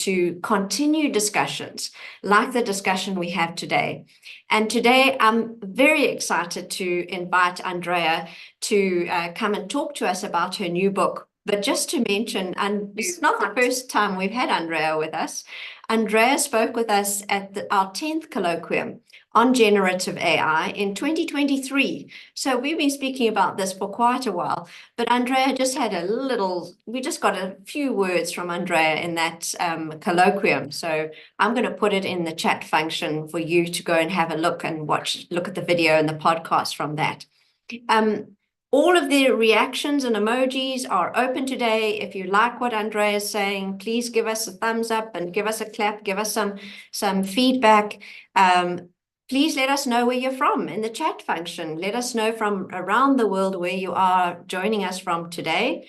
to continue discussions like the discussion we have today. And today I'm very excited to invite Andrea to come and talk to us about her new book. But just to mention, and this is not the first time we've had Andrea with us. Andrea spoke with us at our 10th colloquium on generative AI in 2023. So we've been speaking about this for quite a while, but Andrea just had we just got a few words from Andrea in that colloquium. So I'm going to put it in the chat function for you to go and have a look and look at the video and the podcast from that. All of the reactions and emojis are open today. If you like what Andrea is saying, please give us a thumbs up and give us a clap, give us some feedback. Please let us know where you're from in the chat function. Let us know from around the world where you are joining us from today.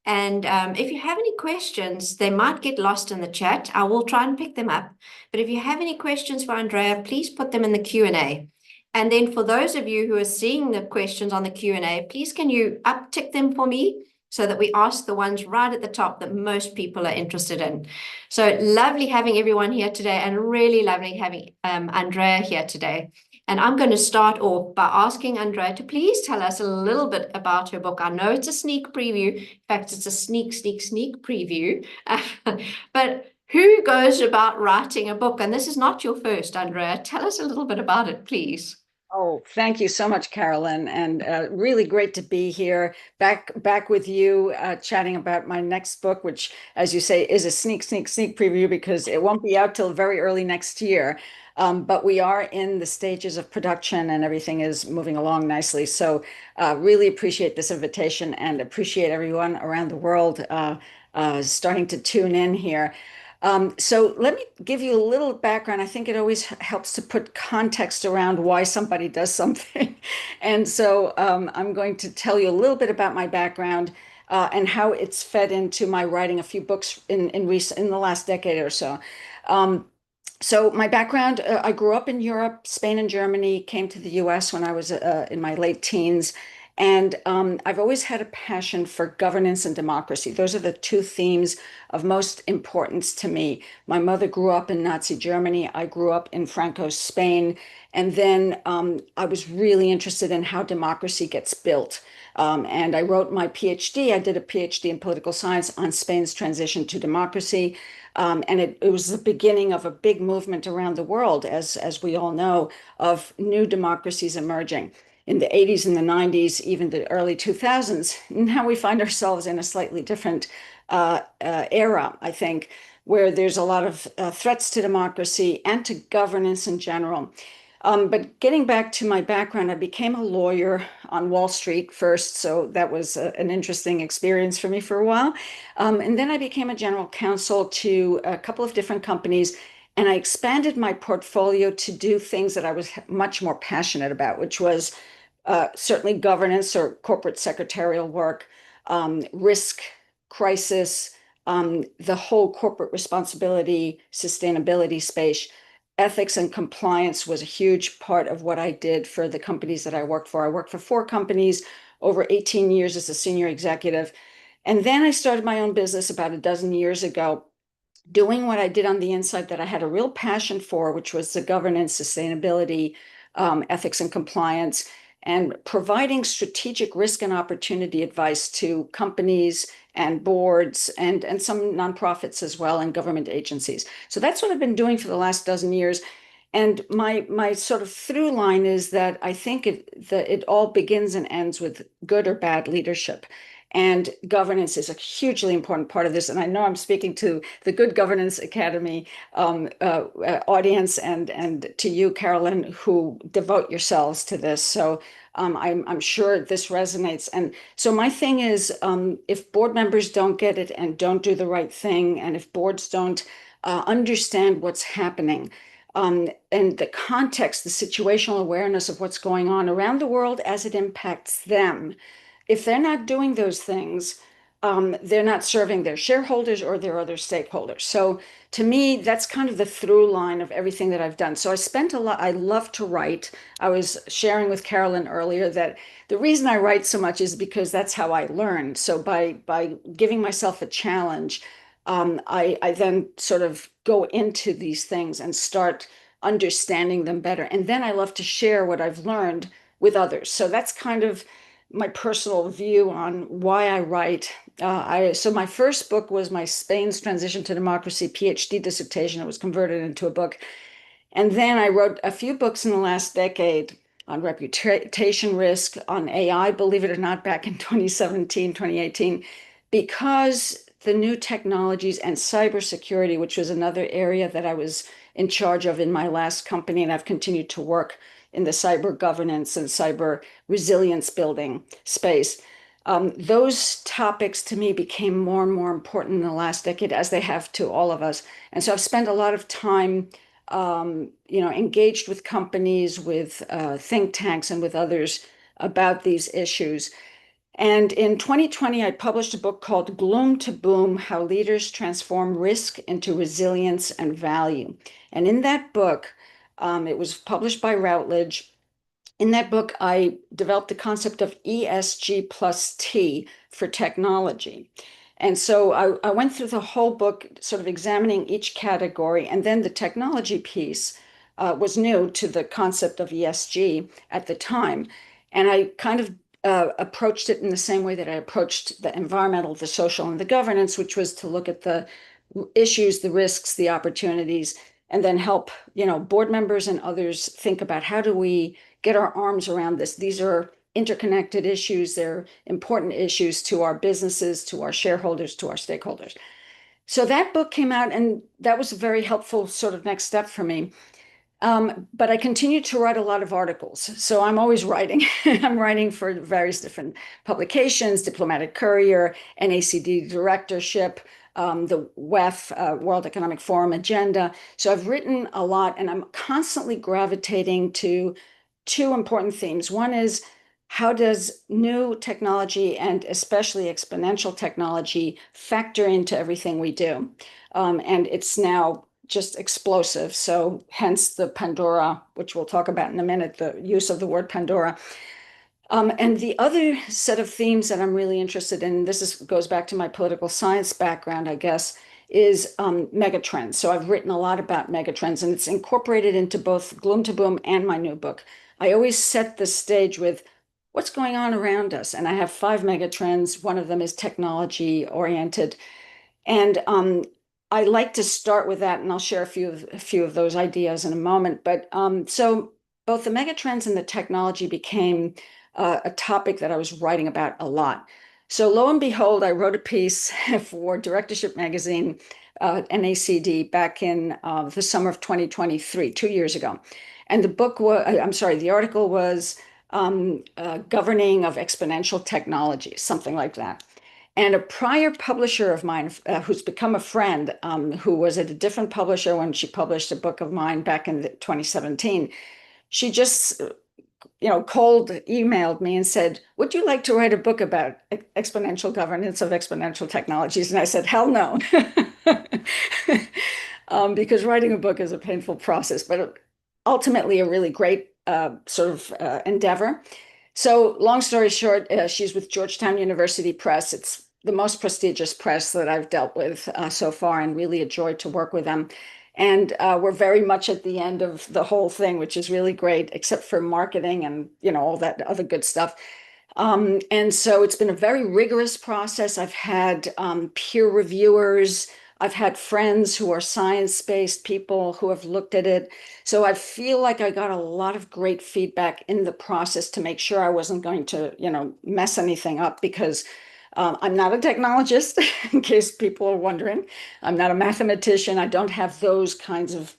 And if you have any questions, they might get lost in the chat. I will try and pick them up. But if you have any questions for Andrea, please put them in the Q&A. And then for those of you who are seeing the questions on the Q&A, please can you uptick them for me so that we ask the ones right at the top that most people are interested in. So lovely having everyone here today and really lovely having Andrea here today. And I'm going to start off by asking Andrea to please tell us a little bit about her book. I know it's a sneak preview. In fact, it's a sneak preview. But who goes about writing a book? And this is not your first, Andrea. Tell us a little bit about it, please. Oh, thank you so much, Carolyn, and really great to be here, back with you, chatting about my next book, which, as you say, is a sneak preview because it won't be out till very early next year. But we are in the stages of production and everything is moving along nicely. So really appreciate this invitation and appreciate everyone around the world starting to tune in here. So let me give you a little background. I think it always helps to put context around why somebody does something. And so I'm going to tell you a little bit about my background and how it's fed into my writing a few books in the last decade or so. So my background, I grew up in Europe, Spain and Germany, came to the US when I was in my late teens. And I've always had a passion for governance and democracy. Those are the two themes of most importance to me. My mother grew up in Nazi Germany. I grew up in Franco Spain. And then I was really interested in how democracy gets built. And I wrote my PhD. I did a PhD in political science on Spain's transition to democracy. And it was the beginning of a big movement around the world, as we all know, of new democracies emerging in the 80s and the 90s, even the early 2000s. Now we find ourselves in a slightly different era, I think, where there's a lot of threats to democracy and to governance in general. But getting back to my background, I became a lawyer on Wall Street first, so that was an interesting experience for me for a while. And then I became a general counsel to a couple of different companies, and I expanded my portfolio to do things that I was much more passionate about, which was certainly governance or corporate secretarial work, risk, crisis, the whole corporate responsibility, sustainability space. Ethics and compliance was a huge part of what I did for the companies that I worked for. I worked for 4 companies over 18 years as a senior executive. And then I started my own business about a dozen years ago, doing what I did on the inside that I had a real passion for, which was the governance, sustainability, ethics and compliance, and providing strategic risk and opportunity advice to companies and boards and some nonprofits as well and government agencies. So that's what I've been doing for the last dozen years. And my sort of through line is that I think it all begins and ends with good or bad leadership. And governance is a hugely important part of this. And I know I'm speaking to the Good Governance Academy audience and to you, Carolyn, who devote yourselves to this. So I'm sure this resonates. And so my thing is, if board members don't get it and don't do the right thing, and if boards don't understand what's happening, and the context, the situational awareness of what's going on around the world as it impacts them, if they're not doing those things, they're not serving their shareholders or their other stakeholders. So to me, that's kind of the through line of everything that I've done. So I spent a lot, I love to write. I was sharing with Carolyn earlier that the reason I write so much is because that's how I learned. So by giving myself a challenge, I then sort of go into these things and start understanding them better. And then I love to share what I've learned with others. So that's kind of my personal view on why I write. So my first book was my Spain's Transition to Democracy PhD dissertation. It was converted into a book. And then I wrote a few books in the last decade on reputation risk, on AI, believe it or not, back in 2017, 2018, because the new technologies and cybersecurity, which was another area that I was in charge of in my last company, and I've continued to work in the cyber governance and cyber resilience building space. Those topics to me became more and more important in the last decade, as they have to all of us. And so I've spent a lot of time engaged with companies, with think tanks, and with others about these issues. And in 2020, I published a book called Gloom to Boom: How Leaders Transform Risk into Resilience and Value. And in that book, it was published by Routledge. In that book, I developed the concept of ESG plus T for technology. And so I went through the whole book, sort of examining each category. And then the technology piece was new to the concept of ESG at the time. And I kind of approached it in the same way that I approached the environmental, the social, and the governance, which was to look at the issues, the risks, the opportunities, and then help, board members and others think about how do we get our arms around this. These are interconnected issues. They're important issues to our businesses, to our shareholders, to our stakeholders. So that book came out, and that was a very helpful sort of next step for me. But I continue to write a lot of articles. So I'm always writing. I'm writing for various different publications, Diplomatic Courier, NACD Directorship, the WEF, World Economic Forum Agenda. So I've written a lot, and I'm constantly gravitating to two important themes. One is, how does new technology, and especially exponential technology, factor into everything we do? And it's now just explosive. So hence the Pandora, which we'll talk about in a minute, the use of the word Pandora. And the other set of themes that I'm really interested in, goes back to my political science background, I guess, is megatrends. So I've written a lot about megatrends, and it's incorporated into both Gloom to Boom and my new book. I always set the stage with what's going on around us. And I have 5 megatrends. One of them is technology oriented. And I like to start with that, and I'll share a few of those ideas in a moment. But so both the megatrends and the technology became a topic that I was writing about a lot. So lo and behold, I wrote a piece for Directorship Magazine, NACD, back in the summer of 2023, 2 years ago. And the article was Governing of Exponential Technology, something like that. And a prior publisher of mine, who's become a friend, who was at a different publisher when she published a book of mine back in 2017, she just, cold emailed me and said, "Would you like to write a book about exponential governance of exponential technologies?" And I said, "Hell no," because writing a book is a painful process, but ultimately a really great sort of endeavor. So long story short, she's with Georgetown University Press. It's the most prestigious press that I've dealt with so far, and really a joy to work with them. And we're very much at the end of the whole thing, which is really great, except for marketing and, all that other good stuff. And so it's been a very rigorous process. I've had peer reviewers. I've had friends who are science-based people who have looked at it. So I feel like I got a lot of great feedback in the process to make sure I wasn't going to, mess anything up, because I'm not a technologist, in case people are wondering. I'm not a mathematician. I don't have those kinds of,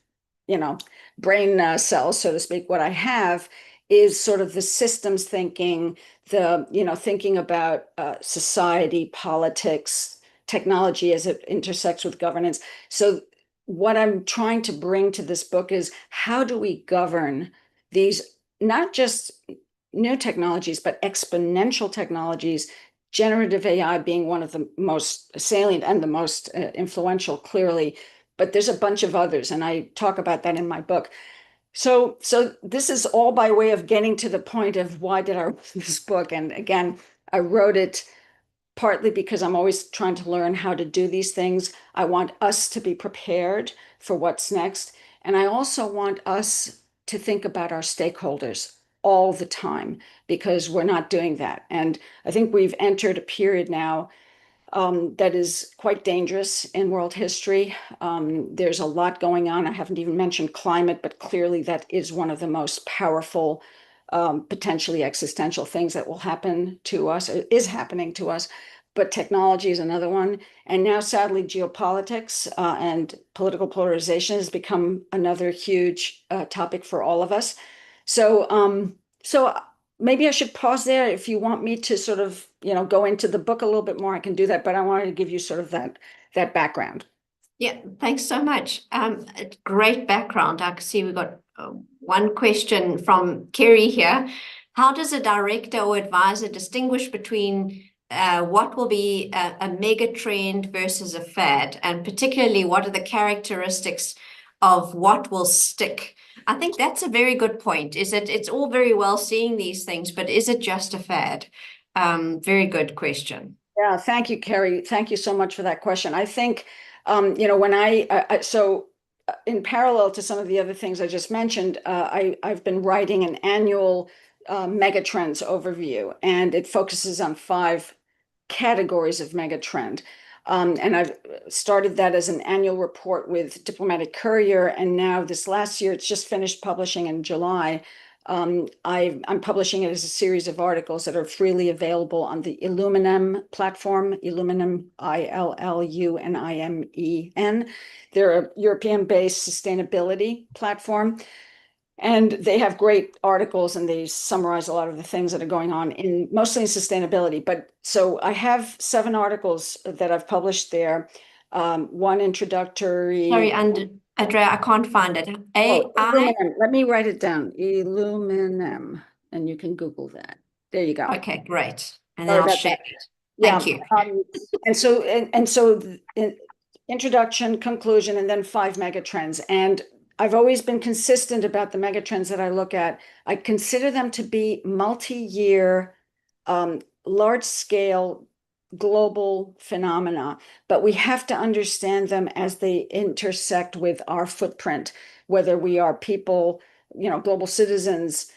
brain cells, so to speak. What I have is sort of the systems thinking, thinking about society, politics, technology as it intersects with governance. So what I'm trying to bring to this book is, how do we govern these, not just new technologies, but exponential technologies, generative AI being one of the most salient and the most influential, clearly, but there's a bunch of others, and I talk about that in my book. So this is all by way of getting to the point of, why did I write this book? And again, I wrote it partly because I'm always trying to learn how to do these things. I want us to be prepared for what's next. And I also want us to think about our stakeholders all the time because we're not doing that. And I think we've entered a period now that is quite dangerous in world history. There's a lot going on. I haven't even mentioned climate, but clearly that is one of the most powerful, potentially existential things that will happen to us, is happening to us. But technology is another one. And now, sadly, geopolitics and political polarization has become another huge topic for all of us. So maybe I should pause there. If you want me to sort of, go into the book a little bit more, I can do that. But I wanted to give you sort of that background. Yeah, thanks so much. Great background. I can see we've got one question from Kerry here. How does a director or advisor distinguish between what will be a mega trend versus a fad? And particularly, what are the characteristics of what will stick? I think that's a very good point. It's all very well seeing these things, but is it just a fad? Very good question. Yeah, thank you, Carrie. Thank you so much for that question. I think, in parallel to some of the other things I just mentioned, I've been writing an annual megatrends overview, and it focuses on 5 categories of megatrend. And I've started that as an annual report with Diplomatic Courier, and now this last year, it's just finished publishing in July. I'm publishing it as a series of articles that are freely available on the Illuminem platform, Illuminem, Illuminen. They're a European-based sustainability platform. And they have great articles and they summarize a lot of the things that are going on mostly in sustainability. But so I have 7 articles that I've published there. One introductory. Sorry, and Andrea, I can't find it. Illuminem. Let me write it down. Illuminem. And you can Google that. There you go. Okay, great. And then I'll share it. Yeah. Thank you. Introduction, conclusion, and then 5 megatrends. And I've always been consistent about the megatrends that I look at. I consider them to be multi-year, large-scale, global phenomena, but we have to understand them as they intersect with our footprint, whether we are people, global citizens,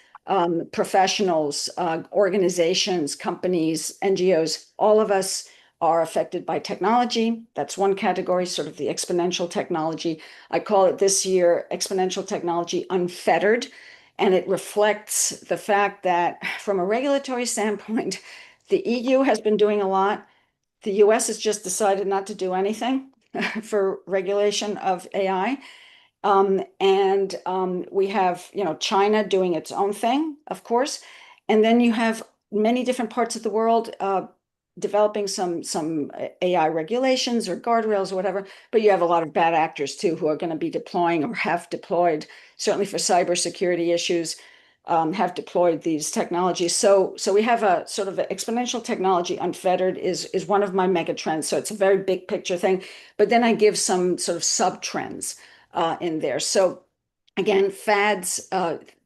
professionals, organizations, companies, NGOs, all of us are affected by technology. That's one category, sort of the exponential technology. I call it this year exponential technology unfettered. And it reflects the fact that from a regulatory standpoint, the EU has been doing a lot. The US has just decided not to do anything for regulation of AI. We have, China doing its own thing, of course. And then you have many different parts of the world developing some AI regulations or guardrails or whatever, but you have a lot of bad actors too who are going to be deploying or have deployed, certainly for cybersecurity issues, have deployed these technologies. So we have a sort of exponential technology unfettered is one of my mega trends. So it's a very big picture thing, but then I give some sort of sub trends in there. So again, fads,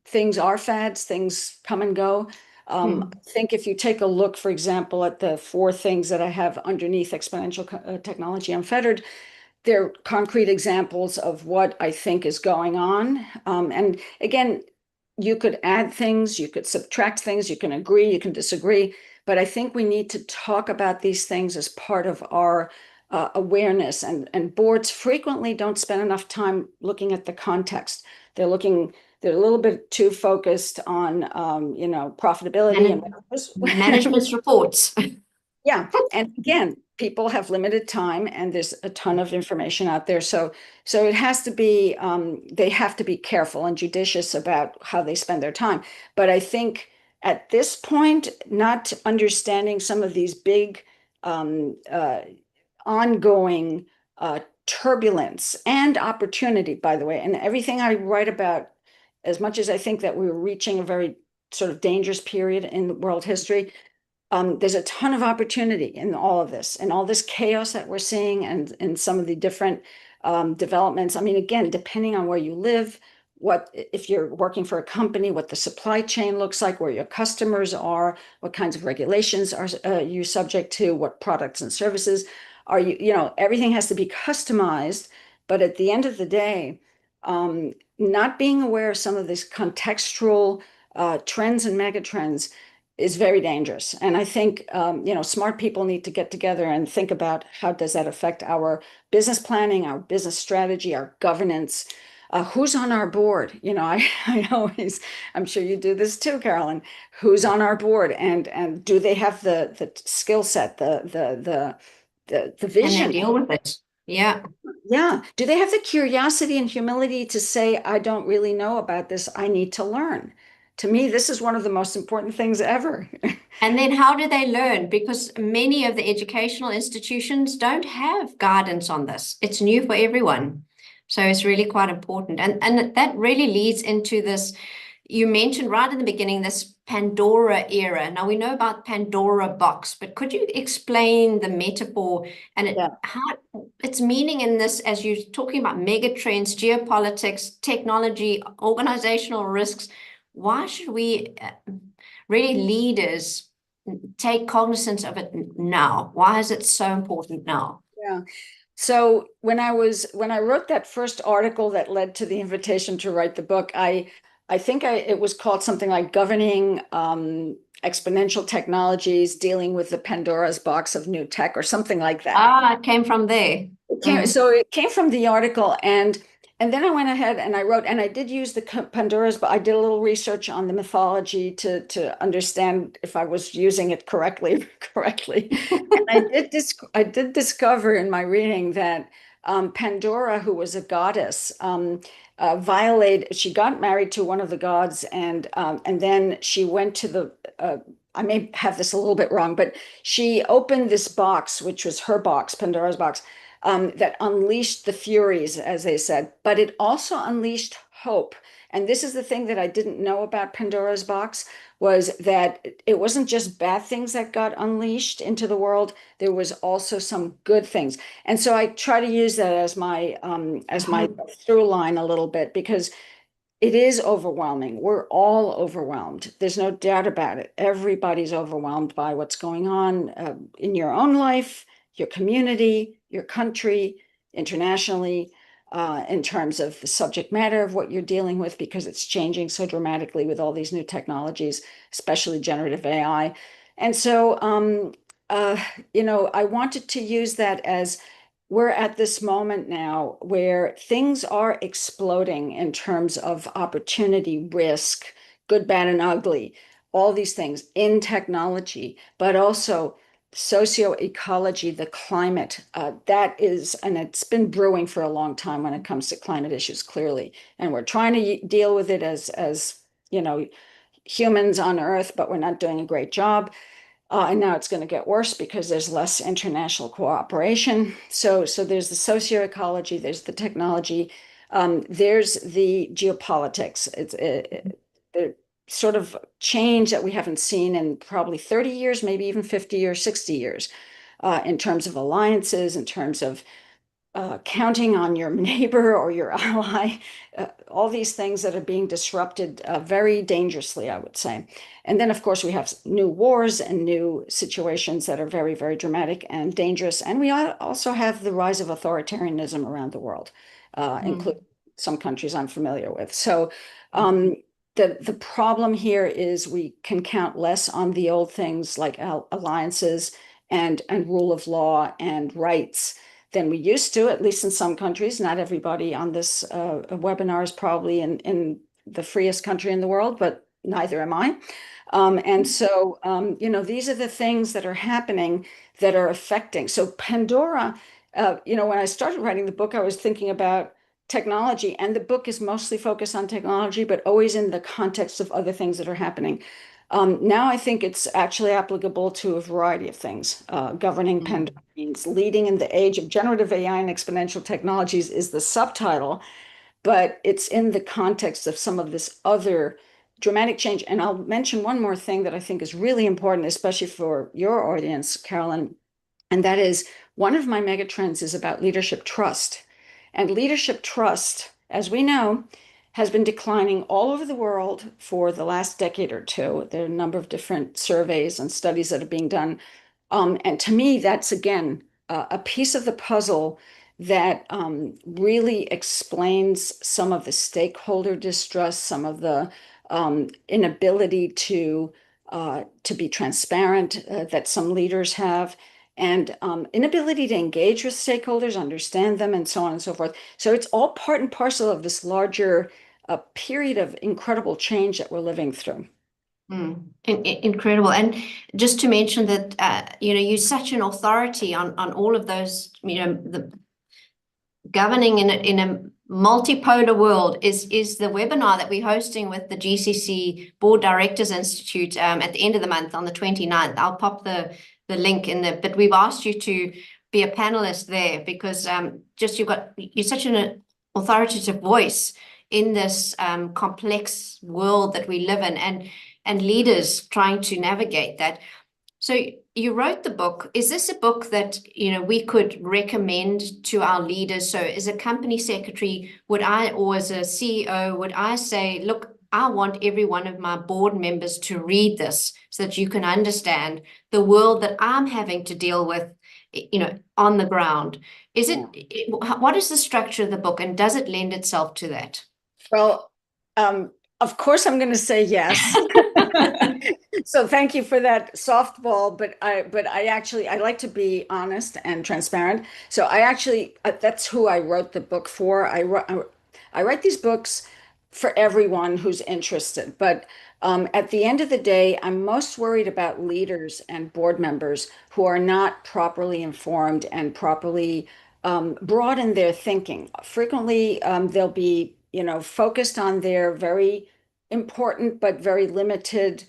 things are fads, things come and go. I think if you take a look, for example, at the 4 things that I have underneath exponential technology unfettered, they're concrete examples of what I think is going on. And again, you could add things, you could subtract things, you can agree, you can disagree, but I think we need to talk about these things as part of our awareness. And boards frequently don't spend enough time looking at the context. They're a little bit too focused on, profitability and management reports. Yeah. And again, people have limited time and there's a ton of information out there. So it has to be, they have to be careful and judicious about how they spend their time. But I think at this point, not understanding some of these big ongoing turbulence and opportunity, by the way, and everything I write about, as much as I think that we're reaching a very sort of dangerous period in world history, there's a ton of opportunity in all of this and all this chaos that we're seeing and some of the different developments. I mean, again, depending on where you live, what, if you're working for a company, what the supply chain looks like, where your customers are, what kinds of regulations are you subject to, what products and services are everything has to be customized. But at the end of the day, not being aware of some of these contextual trends and megatrends is very dangerous. And I think, smart people need to get together and think about how does that affect our business planning, our business strategy, our governance. Who's on our board? I always, I'm sure you do this too, Carolyn. Who's on our board, and do they have the skill set, the And then vision? deal with it. Yeah. Yeah. Do they have the curiosity and humility to say, I don't really know about this, I need to learn? To me, this is one of the most important things ever. And then how do they learn? Because many of the educational institutions don't have guidance on this. It's new for everyone. So it's really quite important. And that really leads into this. You mentioned right in the beginning, this Pandora era. Now we know about Pandora box, but could you explain the metaphor and Yeah. how its meaning in this, as you're talking about mega trends, geopolitics, technology, organizational risks? Why should we really leaders take cognizance of it now? Why is it so important now? Yeah. So when I wrote that first article that led to the invitation to write the book, I think it was called something like Governing Exponential Technologies, Dealing with the Pandora's Box of New Tech, or something like that. Ah, it came from there. So it came from the article, and then I went ahead and I wrote, and I did use the Pandora's, but I did a little research on the mythology to understand if I was using it correctly. And I did discover in my reading that Pandora, who was a goddess, she got married to one of the gods, and then she went to the I may have this a little bit wrong, but she opened this box, which was her box, Pandora's box, that unleashed the Furies, as they said, but it also unleashed hope. And this is the thing that I didn't know about Pandora's box, was that it wasn't just bad things that got unleashed into the world. There was also some good things. And so I try to use that as my through line a little bit, because it is overwhelming. We're all overwhelmed. There's no doubt about it. Everybody's overwhelmed by what's going on in your own life, your community, your country, internationally, in terms of the subject matter of what you're dealing with, because it's changing so dramatically with all these new technologies, especially generative AI. And so, I wanted to use that as we're at this moment now where things are exploding in terms of opportunity, risk, good, bad, and ugly, all these things in technology, but also socioecology, the climate. That is, and it's been brewing for a long time when it comes to climate issues, clearly. And we're trying to deal with it as humans on Earth, but we're not doing a great job. And now it's going to get worse because there's less international cooperation. So there's the socioecology, there's the technology, there's the geopolitics. It's the sort of change that we haven't seen in probably 30 years, maybe even 50 or 60 years, in terms of alliances, in terms of counting on your neighbor or your ally, all these things that are being disrupted very dangerously, I would say. And then, of course, we have new wars and new situations that are very, very dramatic and dangerous. And we also have the rise of authoritarianism around the world, including some countries I'm familiar with. So the problem here is we can count less on the old things like alliances and rule of law and rights than we used to, at least in some countries. Not everybody on this webinar is probably in the freest country in the world, but neither am I. And so, these are the things that are happening that are affecting. So Pandora, when I started writing the book, I was thinking about technology, and the book is mostly focused on technology, but always in the context of other things that are happening. Now I think it's actually applicable to a variety of things. Governing Pandora means leading in the age of generative AI and exponential technologies is the subtitle, but it's in the context of some of this other dramatic change. And I'll mention one more thing that I think is really important, especially for your audience, Carolyn, and that is one of my megatrends is about leadership trust. And leadership trust, as we know, has been declining all over the world for the last decade or two. There are a number of different surveys and studies that are being done. And to me, that's again a piece of the puzzle that really explains some of the stakeholder distrust, some of the inability to be transparent that some leaders have, and inability to engage with stakeholders, understand them, and so on and so forth. So it's all part and parcel of this larger period of incredible change that we're living through. Incredible. And just to mention that, you're such an authority on all of those, the governing in a multipolar world is the webinar that we're hosting with the GCC Board Directors Institute at the end of the month on the 29th. I'll pop the link in there, but we've asked you to be a panelist there because you're such an authoritative voice in this complex world that we live in, and leaders trying to navigate that. So you wrote the book. Is this a book that, we could recommend to our leaders? So as a company secretary, or as a CEO, would I say, look, I want every one of my board members to read this so that you can understand the world that I'm having to deal with, on the ground. What is the structure of the book, and does it lend itself to that? Well, of course, I'm going to say yes. So thank you for that softball, but I like to be honest and transparent. So that's who I wrote the book for. I write these books for everyone who's interested, but at the end of the day, I'm most worried about leaders and board members who are not properly informed and properly broad in their thinking. Frequently, they'll be, focused on their very important but very limited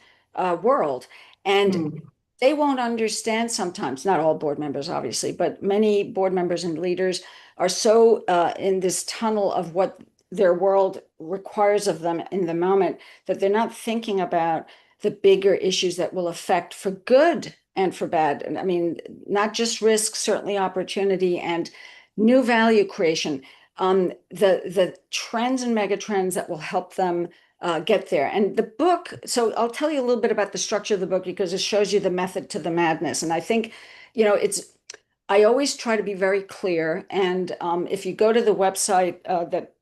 world. And they won't understand sometimes, not all board members, obviously, but many board members and leaders are so in this tunnel of what their world requires of them in the moment that they're not thinking about the bigger issues that will affect for good and for bad. And I mean, not just risk, certainly opportunity and new value creation. The trends and mega trends that will help them get there. And the book, so I'll tell you a little bit about the structure of the book because it shows you the method to the madness. And I think, I always try to be very clear. And if you go to the website that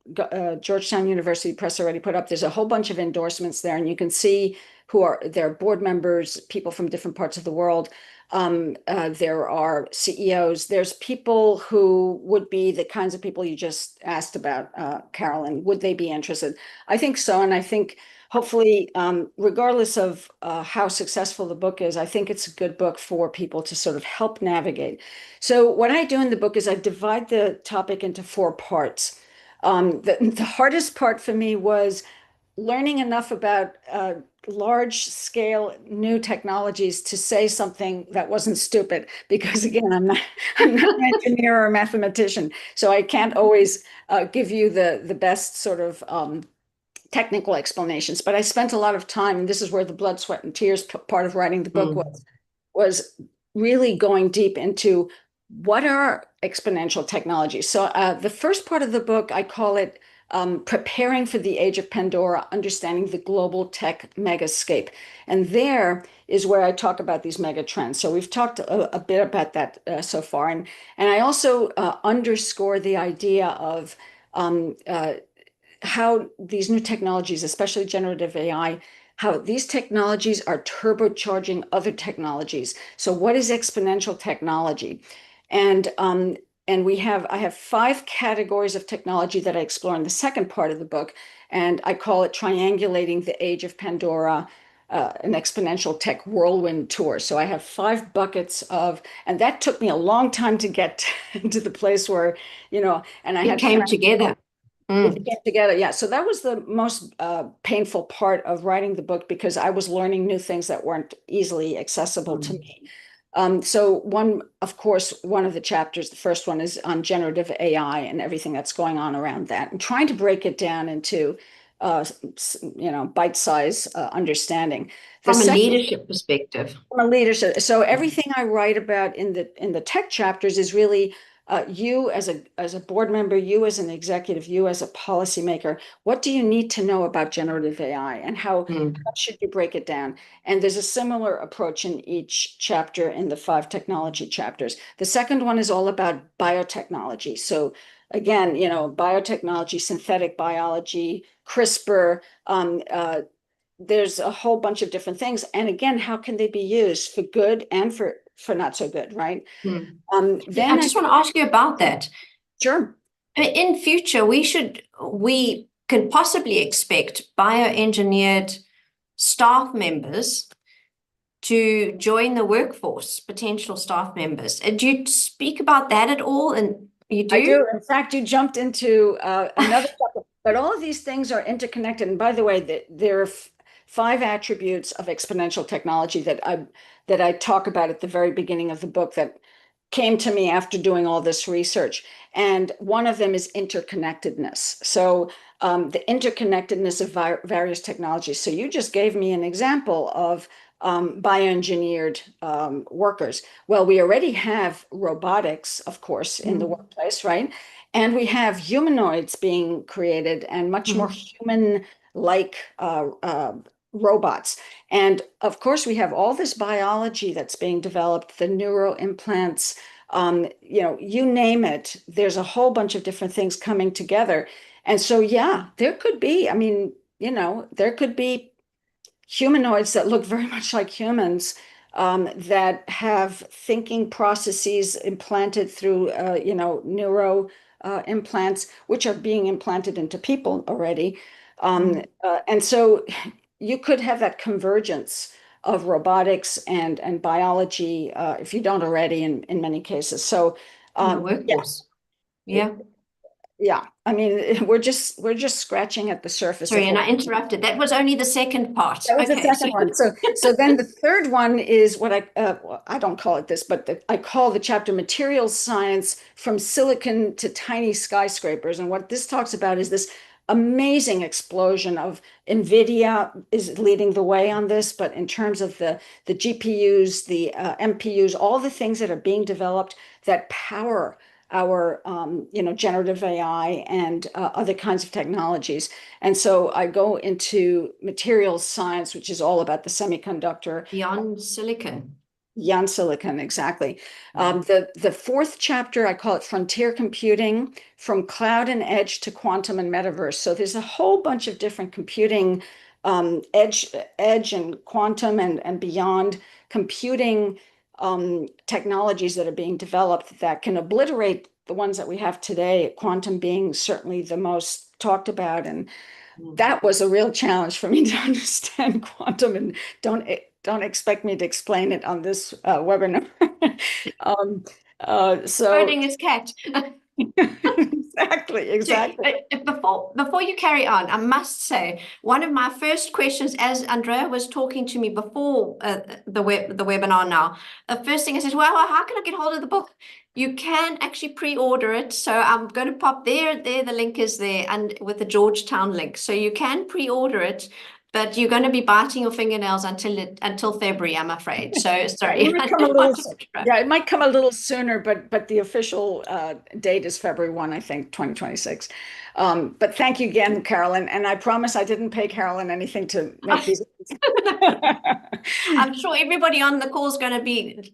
Georgetown University Press already put up, there's a whole bunch of endorsements there, and you can see who are their board members, people from different parts of the world. There are CEOs. There's people who would be the kinds of people you just asked about, Carolyn. Would they be interested? I think so. And I think hopefully, regardless of how successful the book is, I think it's a good book for people to sort of help navigate. So what I do in the book is I divide the topic into 4 parts. The hardest part for me was learning enough about large scale new technologies to say something that wasn't stupid, because again, I'm not an engineer or a mathematician, so I can't always give you the best sort of technical explanations. But I spent a lot of time, and this is where the blood, sweat, and tears part of writing the book was really going deep into what are exponential technologies. So the first part of the book, I call it Preparing for the Age of Pandora, Understanding the Global Tech Megascape. And there is where I talk about these mega trends. So we've talked a bit about that so far. And I also underscore the idea of how these new technologies, especially generative AI, how these technologies are turbocharging other technologies. So what is exponential technology? And I have 5 categories of technology that I explore in the second part of the book, and I call it Triangulating the Age of Pandora, an exponential tech whirlwind tour. So I have 5 buckets and that took me a long time to get to the place where, and it came together. It came together, yeah. So that was the most painful part of writing the book, because I was learning new things that weren't easily accessible to me. So of course, one of the chapters, the first one, is on generative AI and everything that's going on around that, and trying to break it down into, bite-size understanding. From a leadership perspective. From a leadership. So everything I write about in the tech chapters is really you as a board member, you as an executive, you as a policymaker, what do you need to know about generative AI, and how should you break it down? And there's a similar approach in each chapter in the 5 technology chapters. The second one is all about biotechnology. So again, biotechnology, synthetic biology, CRISPR, there's a whole bunch of different things. And again, how can they be used for good and for not so good, right? I just want to ask you about that. Sure. In future, we can possibly expect bioengineered staff members to join the workforce, potential staff members. Do you speak about that at all? And you do? I do. In fact, you jumped into another topic, but all of these things are interconnected. And by the way, there are 5 attributes of exponential technology that I talk about at the very beginning of the book that came to me after doing all this research. And one of them is interconnectedness. So the interconnectedness of various technologies. So you just gave me an example of bioengineered workers. Well, we already have robotics, of course, in the workplace, right? And we have humanoids being created and much more human-like robots. And of course, we have all this biology that's being developed, the neural implants, you name it. There's a whole bunch of different things coming together. And so, yeah, there could be, there could be humanoids that look very much like humans, that have thinking processes implanted through, neuro implants, which are being implanted into people already. And so you could have that convergence of robotics and biology, if you don't already in many cases. So in the workforce. Yeah. Yeah, I mean, we're just scratching at the surface. Sorry, and I interrupted. That was only the second part. That was the second one. So then the third one is what I don't call it this, but I call the chapter Materials Science from Silicon to Tiny Skyscrapers. And what this talks about is this amazing explosion of NVIDIA is leading the way on this, but in terms of the GPUs, the MPUs, all the things that are being developed that power our generative AI and other kinds of technologies. And so I go into materials science, which is all about the semiconductor. Beyond silicon. Beyond silicon, exactly. The 4th chapter, I call it Frontier Computing, from Cloud and Edge to Quantum and Metaverse. So there's a whole bunch of different computing, edge and quantum and beyond computing technologies that are being developed that can obliterate the ones that we have today, quantum being certainly the most talked about. And that was a real challenge for me to understand quantum, and don't expect me to explain it on this webinar. So Coding is cat. Exactly. So, before you carry on, I must say, one of my first questions, as Andrea was talking to me before the webinar now, the first thing I said, well, how can I get hold of the book? You can actually pre-order it. So I'm going to pop there, the link is there, and with the Georgetown link. So you can pre-order it, but you're going to be biting your fingernails until February, I'm afraid. So sorry. It might come a little sooner, but the official date is February 1, I think, 2026. But thank you again, Carolyn. And I promise I didn't pay Carolyn anything to make these. I'm sure everybody on the call is going to be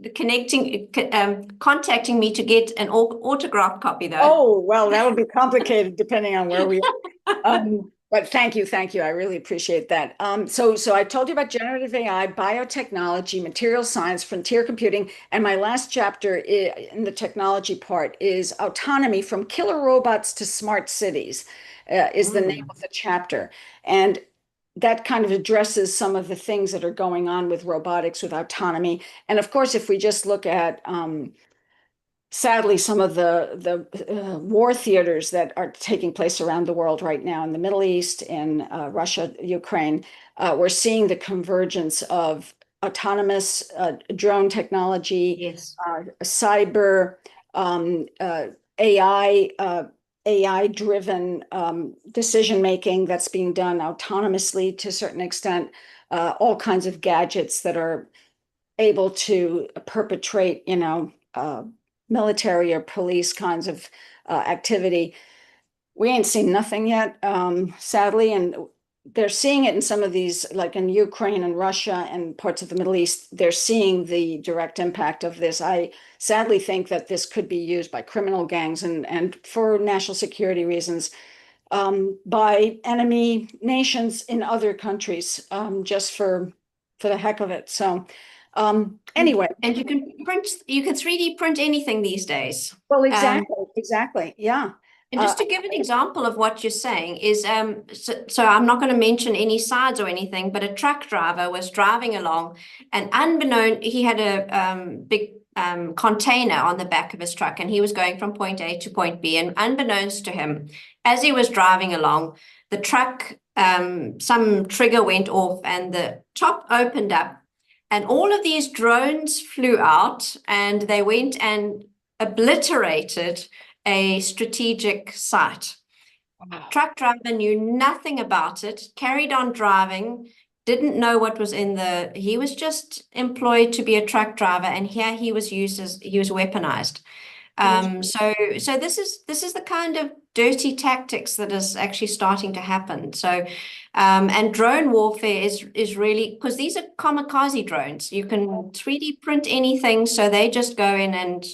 contacting me to get an autographed copy, though. Oh, well, that'll be complicated depending on where we are. But thank you. I really appreciate that. So I told you about generative AI, biotechnology, material science, frontier computing, and my last chapter in the technology part is autonomy from killer robots to smart cities, is the name of the chapter. And that kind of addresses some of the things that are going on with robotics, with autonomy. And of course, if we just look at sadly, some of the war theaters that are taking place around the world right now in the Middle East, in Russia, Ukraine, we're seeing the convergence of autonomous drone technology, yes, cyber, AI-driven decision making that's being done autonomously to a certain extent, all kinds of gadgets that are able to perpetrate, military or police kinds of activity. We ain't seen nothing yet, sadly, and they're seeing it in some of these, like in Ukraine and Russia and parts of the Middle East. They're seeing the direct impact of this. I sadly think that this could be used by criminal gangs and for national security reasons, by enemy nations in other countries, just for the heck of it. So anyway. And you can 3D print anything these days. Well, exactly. Yeah. And just to give an example of what you're saying is, so I'm not going to mention any sides or anything, but a truck driver was driving along, and unbeknown, he had a big container on the back of his truck, and he was going from point A to point B. And unbeknownst to him, as he was driving along, the truck, some trigger went off, and the top opened up, and all of these drones flew out, and they went and obliterated a strategic site. Wow. Truck driver knew nothing about it, carried on driving, didn't know what was he was just employed to be a truck driver, and here he was weaponized. So this is the kind of dirty tactics that is actually starting to happen. So and drone warfare is really, because these are kamikaze drones. You can 3D print anything, so they just go in and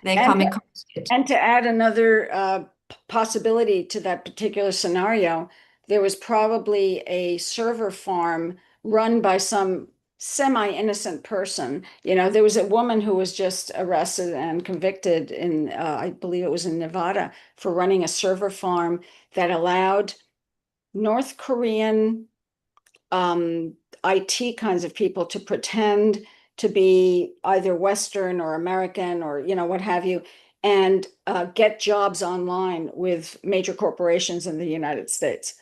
they kamikaze it. And to add another possibility to that particular scenario, there was probably a server farm run by some semi-innocent person. There was a woman who was just arrested and convicted in, I believe it was in Nevada, for running a server farm that allowed North Korean IT kinds of people to pretend to be either Western or American or, what have you, and get jobs online with major corporations in the United States.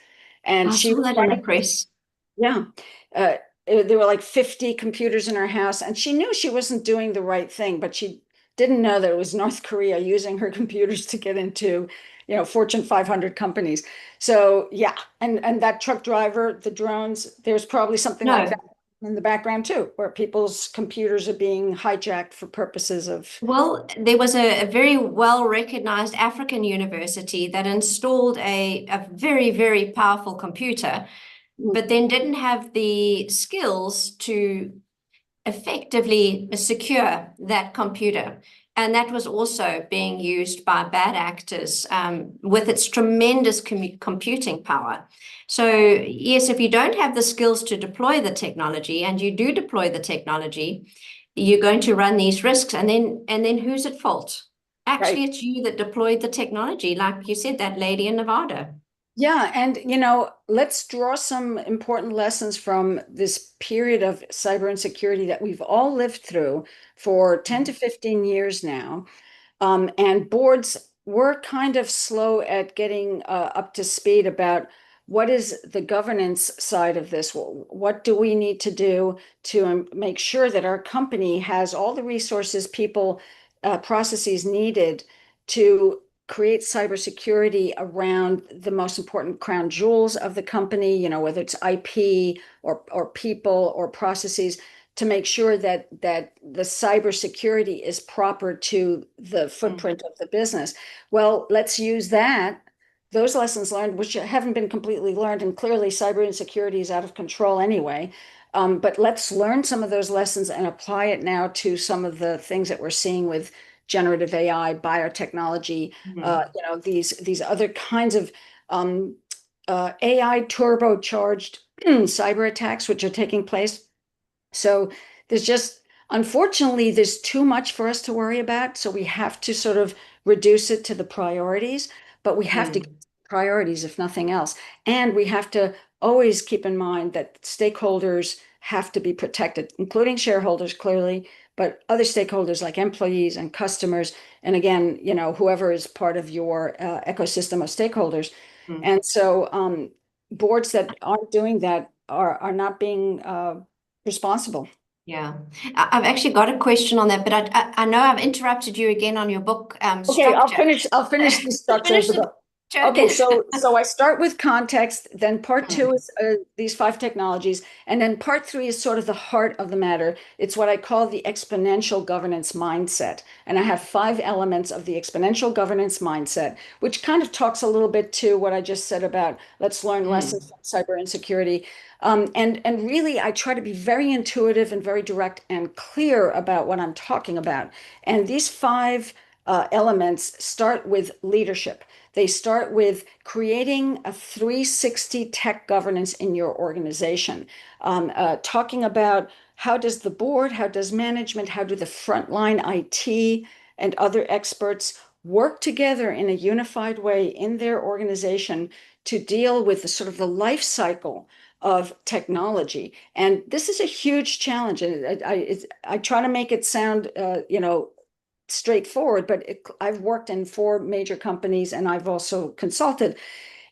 And I saw that in the press. Yeah. There were like 50 computers in her house, and she knew she wasn't doing the right thing, but she didn't know that it was North Korea using her computers to get into, Fortune 500 companies. So yeah, and that truck driver, the drones, there's probably something like that in the background too, where people's computers are being hijacked for purposes of. Well, there was a very well-recognized African university that installed a very, very powerful computer, but then didn't have the skills to effectively secure that computer. And that was also being used by bad actors with its tremendous computing power. So yes, if you don't have the skills to deploy the technology, and you do deploy the technology, you're going to run these risks. And then who's at fault? Actually, It's you that deployed the technology, like you said, that lady in Nevada. Yeah, and let's draw some important lessons from this period of cyber insecurity that we've all lived through for 10 to 15 years now. And boards were kind of slow at getting up to speed about what is the governance side of this. What do we need to do to make sure that our company has all the resources, people, processes needed to create cybersecurity around the most important crown jewels of the company, whether it's IP or people or processes, to make sure that the cybersecurity is proper to the footprint of the business. Well, let's use those lessons learned, which haven't been completely learned, and clearly cyber insecurity is out of control anyway. But let's learn some of those lessons and apply it now to some of the things that we're seeing with generative AI, biotechnology, these other kinds of AI turbocharged cyber attacks, which are taking place. So unfortunately, there's too much for us to worry about. So we have to sort of reduce it to the priorities, but we have to get priorities, if nothing else. And we have to always keep in mind that stakeholders have to be protected, including shareholders, clearly, but other stakeholders like employees and customers. And again, whoever is part of your ecosystem of stakeholders. And so boards that aren't doing that are not being responsible. Yeah, I've actually got a question on that, but I know I've interrupted you again on your book Okay, structure. I'll finish the structure of the book. Okay, so I start with context, then part two Mm, is these five technologies, and then part three is sort of the heart of the matter. It's what I call the exponential governance mindset. And I have five elements of the exponential governance mindset, which kind of talks a little bit to what I just said about let's learn lessons mm, from cyber insecurity. And really, I try to be very intuitive and very direct and clear about what I'm talking about. And these five elements start with leadership. They start with creating a 360 tech governance in your organization, talking about how does the board, how does management, how do the frontline IT and other experts work together in a unified way in their organization to deal with the sort of the life cycle of technology. And this is a huge challenge. And I try to make it sound, straightforward, but I've worked in four major companies and I've also consulted.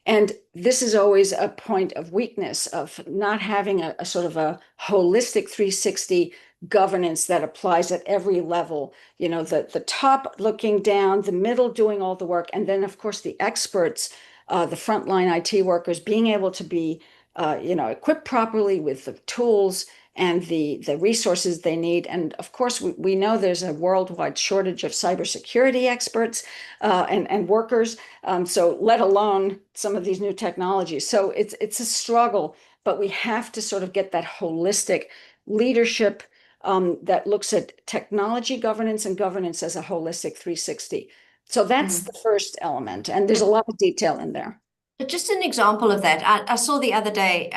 And this is always a point of weakness of not having a sort of a holistic 360 governance that applies at every level. The top looking down, the middle doing all the work, and then, of course, the experts, the frontline IT workers being able to be, equipped properly with the tools and the resources they need. And of course, we know there's a worldwide shortage of cybersecurity experts and workers. So let alone some of these new technologies. So it's a struggle, but we have to sort of get that holistic leadership that looks at technology governance and governance as a holistic 360. So that's mm. the first element. And there's a lot of detail in there. But just an example of that, I saw the other day.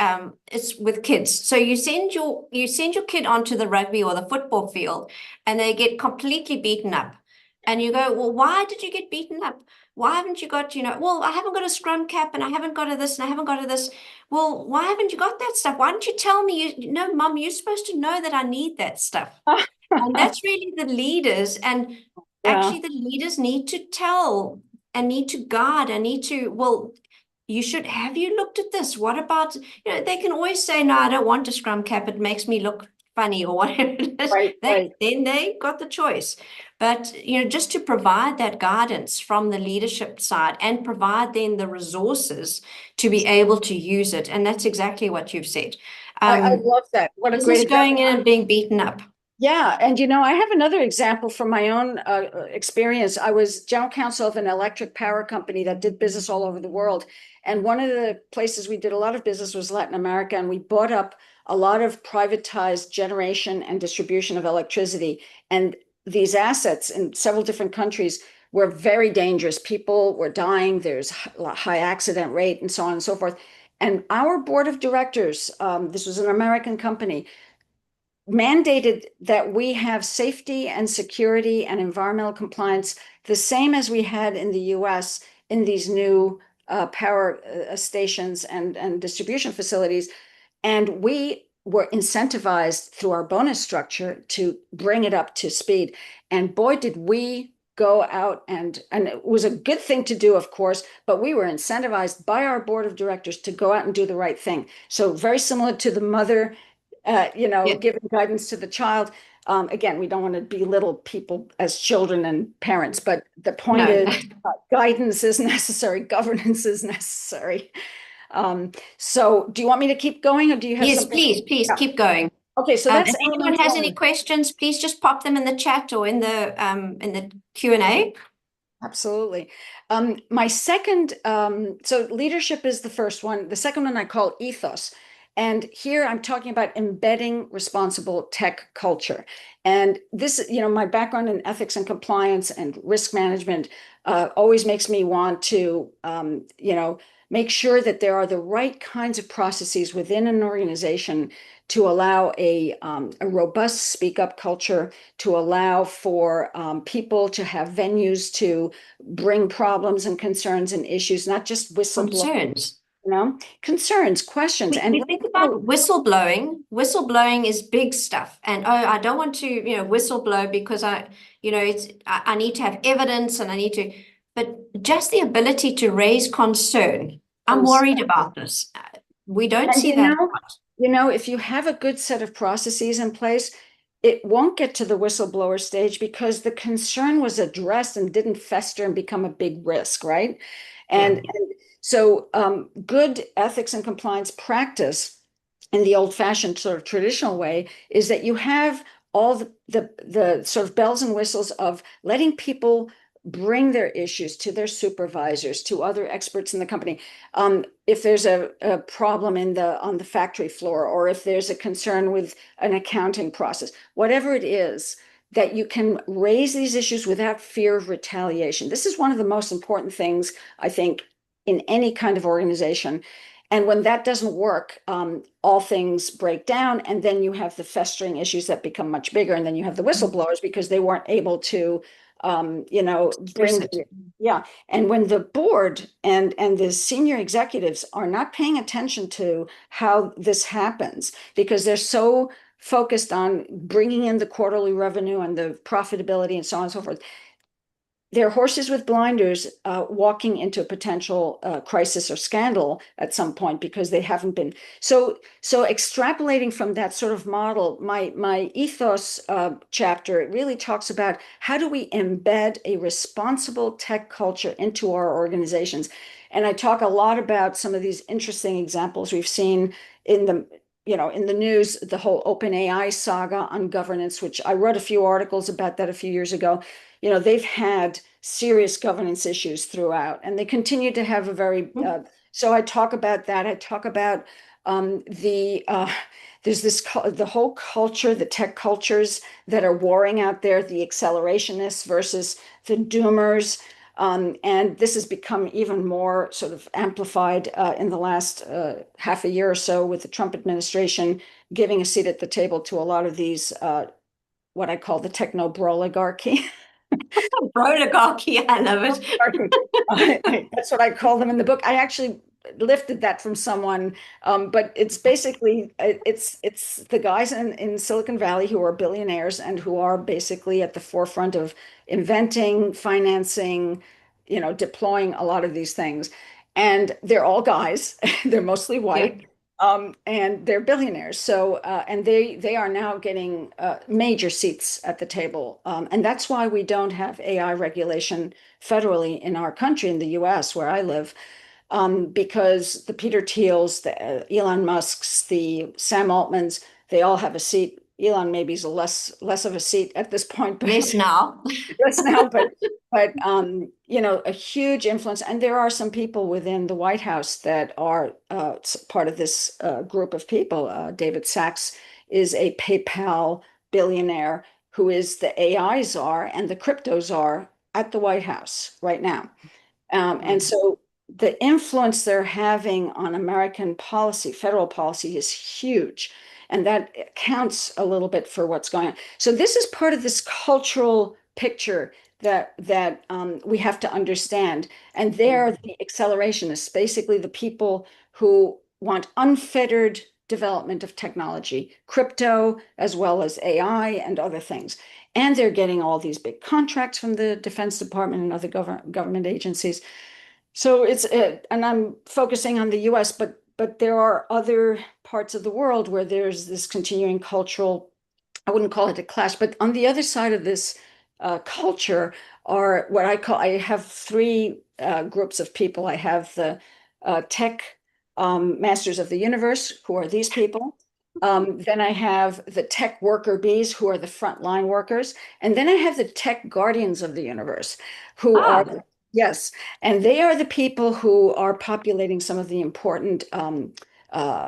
It's with kids. So you send your kid onto the rugby or the football field, and they get completely beaten up. And you go, well, why did you get beaten up? Why haven't you got, well, I haven't got a scrum cap, and I haven't got a this, and I haven't got a this. Well, why haven't you got that stuff? Why don't you tell me? No, Mum, you're supposed to know that I need that stuff. And that's really the leaders. And Yeah, actually, the leaders need to tell and need to guide and need to, well, have you looked at this? What about, they can always say, no, I don't want a scrum cap. It makes me look funny or whatever it is. right, right. Then they got the choice. But, just to provide that guidance from the leadership side and provide then the resources to be able to use it. And that's exactly what you've said. I love that. What a great Business example. going in and being beaten up. Yeah, and I have another example from my own experience. I was general counsel of an electric power company that did business all over the world. And one of the places we did a lot of business was Latin America, and we bought up a lot of privatized generation and distribution of electricity. And these assets in several different countries were very dangerous. People were dying, there's a high accident rate, and so on and so forth. And our board of directors, this was an American company, mandated that we have safety and security and environmental compliance the same as we had in the US in these new power stations and distribution facilities. And we were incentivized through our bonus structure to bring it up to speed. And boy, did we go out and it was a good thing to do, of course, but we were incentivized by our board of directors to go out and do the right thing. So very similar to the mother Yeah. giving guidance to the child. Again, we don't want to belittle people as children and parents, but the point No. is guidance is necessary, governance is necessary. So do you want me to keep going or do you have Yes, something? please Yeah. keep going. Okay, so that's If anyone element has any one. questions, please just pop them in the chat or in the Q&A. Absolutely. My second, so leadership is the first one. The second one I call ethos. And here I'm talking about embedding responsible tech culture. And this, my background in ethics and compliance and risk management always makes me want to, make sure that there are the right kinds of processes within an organization to allow a robust speak up culture, to allow for people to have venues to bring problems and concerns and issues, not just whistleblow, Concerns. concerns, questions. And We think about whistleblowing. Whistleblowing is big stuff. And oh, I don't want to, whistleblow because I need to have evidence and I need to, but just the ability to raise concern. I'm worried about this. We don't And see that a lot. if you have a good set of processes in place, it won't get to the whistleblower stage because the concern was addressed and didn't fester and become a big risk, right? And so good ethics and compliance practice in the old-fashioned sort of traditional way is that you have all the sort of bells and whistles of letting people bring their issues to their supervisors, to other experts in the company. If there's a problem on the factory floor, or if there's a concern with an accounting process, whatever it is, that you can raise these issues without fear of retaliation. This is one of the most important things, I think, in any kind of organization. And when that doesn't work, all things break down, and then you have the festering issues that become much bigger, and then you have the whistleblowers because they weren't able to, bring it. yeah. And when the board and the senior executives are not paying attention to how this happens, because they're so focused on bringing in the quarterly revenue and the profitability and so on and so forth, they're horses with blinders, walking into a potential crisis or scandal at some point because they haven't been. So extrapolating from that sort of model, my ethos chapter, it really talks about how do we embed a responsible tech culture into our organizations. And I talk a lot about some of these interesting examples we've seen in the news, the whole OpenAI saga on governance, which I wrote a few articles about that a few years ago. They've had serious governance issues throughout, and they continue to have a very, so I talk about that. I talk about there's the whole culture, the tech cultures that are warring out there, the accelerationists versus the doomers. And this has become even more sort of amplified in the last half a year or so, with the Trump administration giving a seat at the table to a lot of these, what I call the techno-broligarchy. Oligarchy, I love it. That's what I call them in the book. I actually lifted that from someone, but it's basically it's the guys in Silicon Valley who are billionaires and who are basically at the forefront of inventing, financing, deploying a lot of these things. And they're all guys. They're mostly white. And they're billionaires. So, and they are now getting major seats at the table. And that's why we don't have AI regulation federally in our country, in the US, where I live, because the Peter Thiels, the Elon Musks, the Sam Altmans, they all have a seat. Elon maybe is less of a seat at this point, but Yes, now. yes, now, but a huge influence. And there are some people within the White House that are part of this group of people. David Sachs is a PayPal billionaire who is the AI czar and the crypto czar at the White House right now. And so the influence they're having on American policy, federal policy, is huge. And that counts a little bit for what's going on. So this is part of this cultural picture that we have to understand. And they're the accelerationists, basically the people who want unfettered development of technology, crypto, as well as AI and other things. And they're getting all these big contracts from the Defense Department and other government agencies. So and I'm focusing on the US, but there are other parts of the world where there's this continuing cultural, I wouldn't call it a clash, but on the other side of this culture are what I have three groups of people. I have the tech masters of the universe, who are these people. Then I have the tech worker bees, who are the frontline workers. And then I have the tech guardians of the universe, who are, yes, and they are the people who are populating some of the important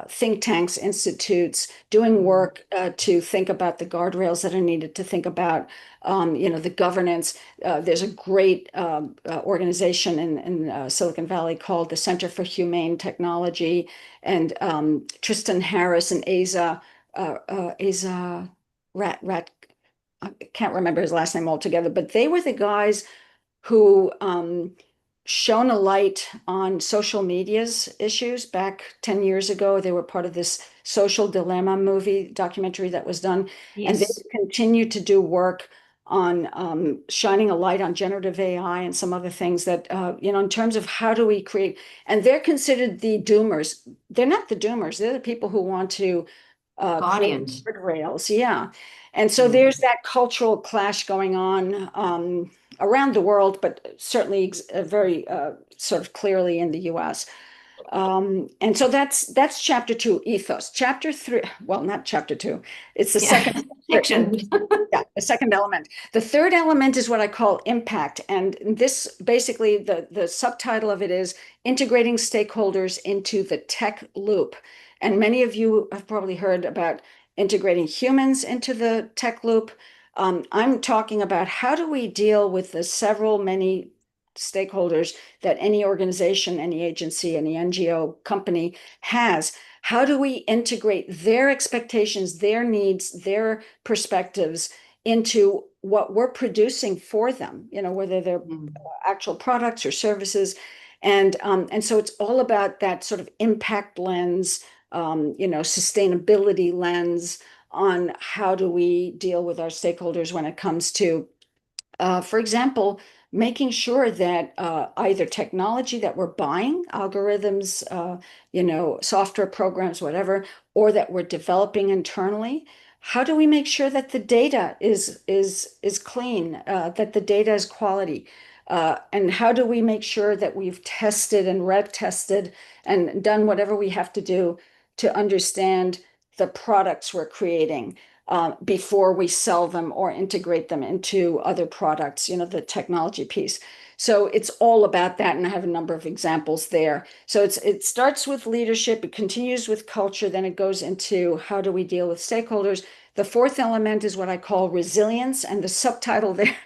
think tanks, institutes, doing work to think about the guardrails that are needed, to think about, the governance. There's a great organization in Silicon Valley called the Center for Humane Technology, and Tristan Harris and Asa Rat, I can't remember his last name altogether, but they were the guys who shone a light on social media's issues back 10 years ago. They were part of this Social Dilemma documentary that was done. Yes. And they continue to do work on shining a light on generative AI and some other things that, in terms of how do we create, and they're considered the doomers. They're not the doomers. They're the people who want to create rails. Yeah. And so there's that cultural clash going on. around the world, but certainly very sort of clearly in the US. And so that's chapter 2, ethos. Chapter 3, well, not chapter 2. It's the Yeah. second Section. yeah, the second element. The third element is what I call impact. And this basically the subtitle of it is integrating stakeholders into the tech loop. And many of you have probably heard about integrating humans into the tech loop. I'm talking about how do we deal with the many stakeholders that any organization, any agency, any NGO company has. How do we integrate their expectations, their needs, their perspectives into what we're producing for them, whether they're actual products or services. And so it's all about that sort of impact lens, sustainability lens on how do we deal with our stakeholders when it comes to for example, making sure that either technology that we're buying, algorithms, software programs, whatever, or that we're developing internally, how do we make sure that the data is clean, that the data is quality? And how do we make sure that we've tested and rep tested and done whatever we have to do to understand the products we're creating? Before we sell them or integrate them into other products, the technology piece. So it's all about that. And I have a number of examples there. So it starts with leadership, it continues with culture, then it goes into how do we deal with stakeholders. The fourth element is what I call resilience. And the subtitle there,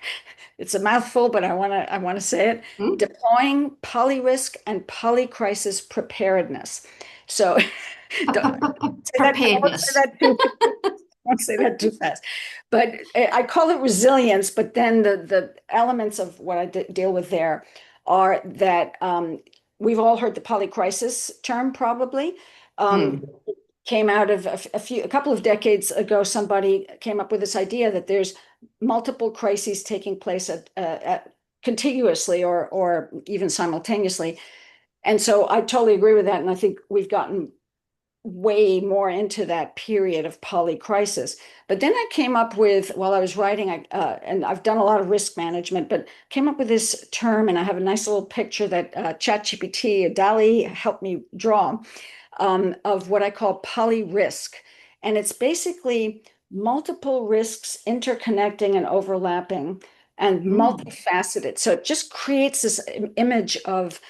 it's a mouthful, but I want to say it, deploying poly-risk and poly-crisis preparedness. So don't say that, I won't say Preparedness. that too won't say that too fast. But I call it resilience, but then the elements of what I deal with there are that we've all heard the polycrisis term probably. Came out of a couple of decades ago, somebody came up with this idea that there's multiple crises taking place at contiguously or even simultaneously. And so I totally agree with that. And I think we've gotten way more into that period of polycrisis. But then I came up with, while I was writing, and I've done a lot of risk management, but came up with this term, and I have a nice little picture that ChatGPT, DALL-E helped me draw, of what I call polyrisk. And it's basically multiple risks interconnecting and overlapping and multifaceted. So it just creates this image of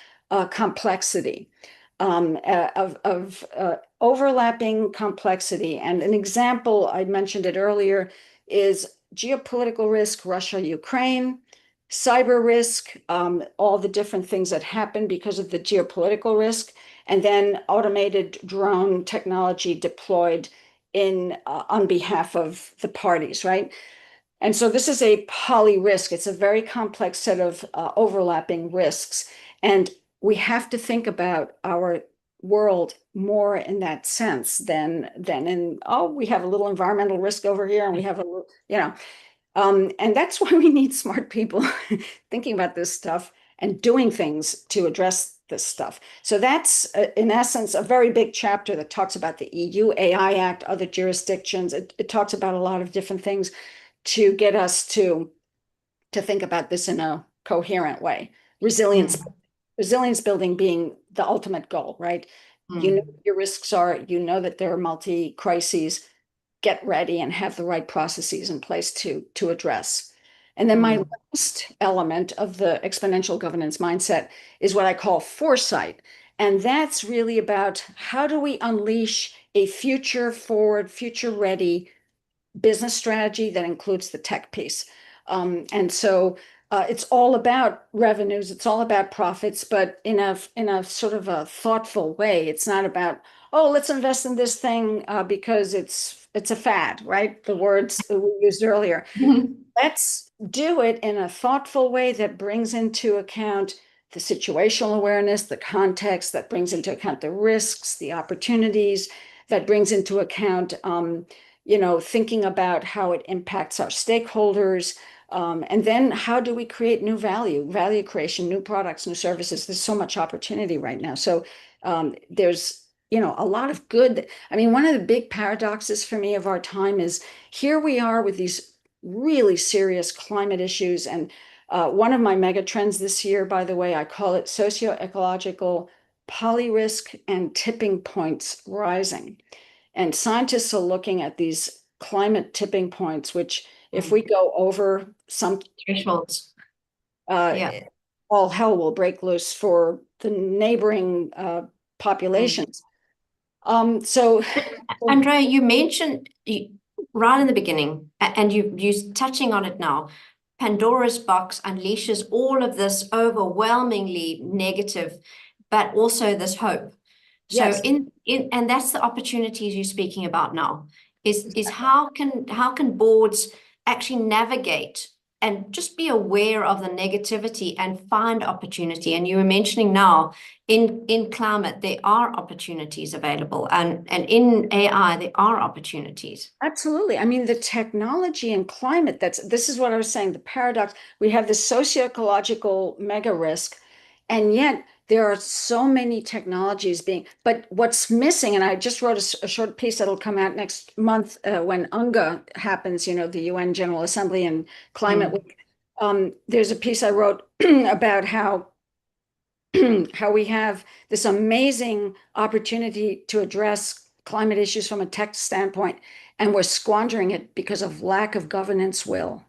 complexity, of overlapping complexity. And an example, I mentioned it earlier, is geopolitical risk, Russia, Ukraine, cyber risk, all the different things that happen because of the geopolitical risk, and then automated drone technology deployed on behalf of the parties, right? And so this is a poly risk. It's a very complex set of overlapping risks. And we have to think about our world more in that sense than in, oh, we have a little environmental risk over here and we have and that's why we need smart people thinking about this stuff and doing things to address this stuff. So that's, in essence, a very big chapter that talks about the EU AI Act, other jurisdictions. It talks about a lot of different things to get us to think about this in a coherent way. Resilience building being the ultimate goal, right? You know what your risks are, you know that there are multi-crises, get ready and have the right processes in place to address. And then my last element of the exponential governance mindset is what I call foresight. And that's really about how do we unleash a future forward, future ready business strategy that includes the tech piece. And so it's all about revenues, it's all about profits, but in a sort of a thoughtful way. It's not about, oh, let's invest in this thing because it's a fad, right? The words we used earlier. Let's do it in a thoughtful way that brings into account the situational awareness, the context, that brings into account the risks, the opportunities, that brings into account thinking about how it impacts our stakeholders. And then how do we create new value creation, new products, new services? There's so much opportunity right now. So there's, a lot of good. I mean, one of the big paradoxes for me of our time is here we are with these really serious climate issues and One of my mega trends this year, by the way, I call it socio-ecological polyrisk and tipping points rising. And scientists are looking at these climate tipping points, which if we go over some thresholds. uh, Yeah. all hell will break loose for the neighboring populations. So Andrea, you mentioned right in the beginning, and you're touching on it now. Pandora's box unleashes all of this overwhelmingly negative, but also this hope. So yes, and that's the opportunities you're speaking about now, is how can boards actually navigate and just be aware of the negativity and find opportunity. And you were mentioning now in climate, there are opportunities available, and in AI, there are opportunities. absolutely. I mean, the technology and climate, this is what I was saying, the paradox. We have this socio-ecological mega risk, and yet there are so many technologies but what's missing, and I just wrote a short piece that'll come out next month when UNGA happens, the UN General Assembly and Climate Mm. Week. There's a piece I wrote about how how we have this amazing opportunity to address climate issues from a tech standpoint, and we're squandering it because of lack of governance will.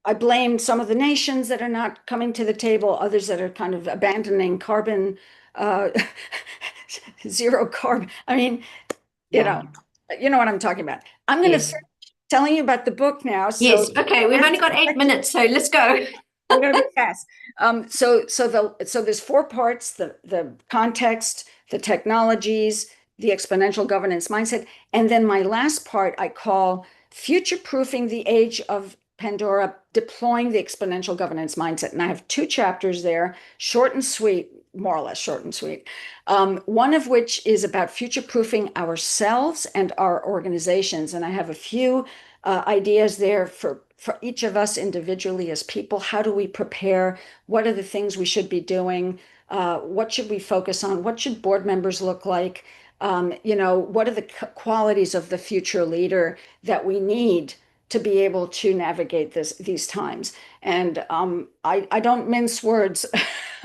I blame some of the nations that are not coming to the table, others that are kind of abandoning carbon, uh, zero carbon. I mean, you Yeah. know, you know what I'm talking about. I'm going to Yes. finish telling you about the book now. So Yes. Okay. We've only got 8 minutes, so let's go. we're going to be fast. So there's four parts: the context, the technologies, the exponential governance mindset, and then my last part I call future-proofing the age of Pandora, deploying the exponential governance mindset. And I have two chapters there, short and sweet, more or less short and sweet. One of which is about future-proofing ourselves and our organizations, and I have a few ideas there for each of us individually as people. How do we prepare? What are the things we should be doing? What should we focus on? What should board members look like? What are the qualities of the future leader that we need to be able to navigate these times? And I don't mince words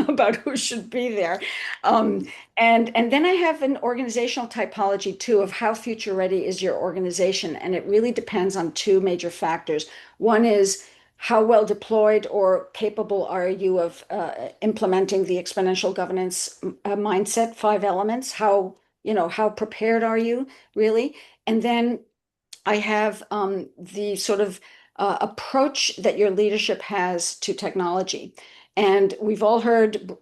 about who should be there. And then I have an organizational typology too of how future ready is your organization. And it really depends on two major factors. One is how well deployed or capable are you of implementing the exponential governance mindset, 5 elements? How prepared are you really? And then I have the sort of approach that your leadership has to technology. And we've all heard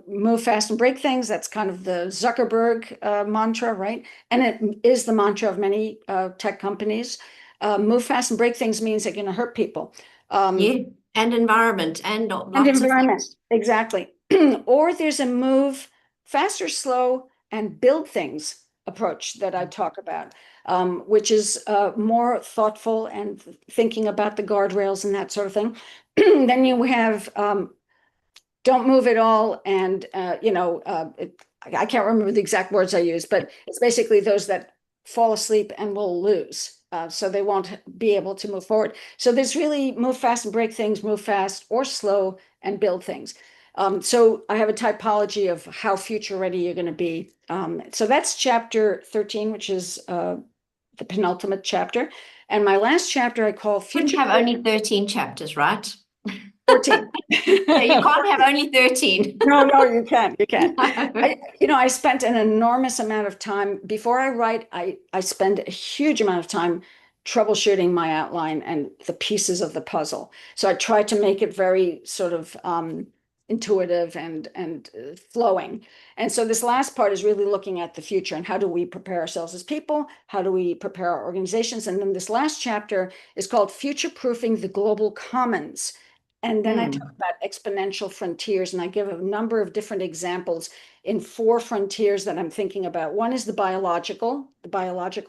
move fast and break things. That's kind of the Zuckerberg mantra, right? And it is the mantra of many tech companies. Move fast and break things means they're going to hurt people. Yeah. And environment and And lots of environment, things. exactly. Or there's a move faster, slow, and build things approach that I talk about, which is more thoughtful and thinking about the guardrails and that sort of thing. Then you have don't move at all, and I can't remember the exact words I use, but it's basically those that fall asleep and will lose. So they won't be able to move forward. So there's really move fast and break things, move fast or slow and build things. So I have a typology of how future ready you're going to be. So that's chapter 13, which is the penultimate chapter. And my last chapter I call Couldn't future have only 13 chapters, right? 14. Yeah, you can't have only 13. No, you can't. You can't. No. I spent an enormous amount of time before I write. I spend a huge amount of time troubleshooting my outline and the pieces of the puzzle. So I try to make it very sort of intuitive and flowing. And so this last part is really looking at the future and how do we prepare ourselves as people? How do we prepare our organizations? And then this last chapter is called Future Proofing the Global Commons. And then I talk about exponential frontiers, and I give a number of different examples in 4 frontiers that I'm thinking about. One is the biological,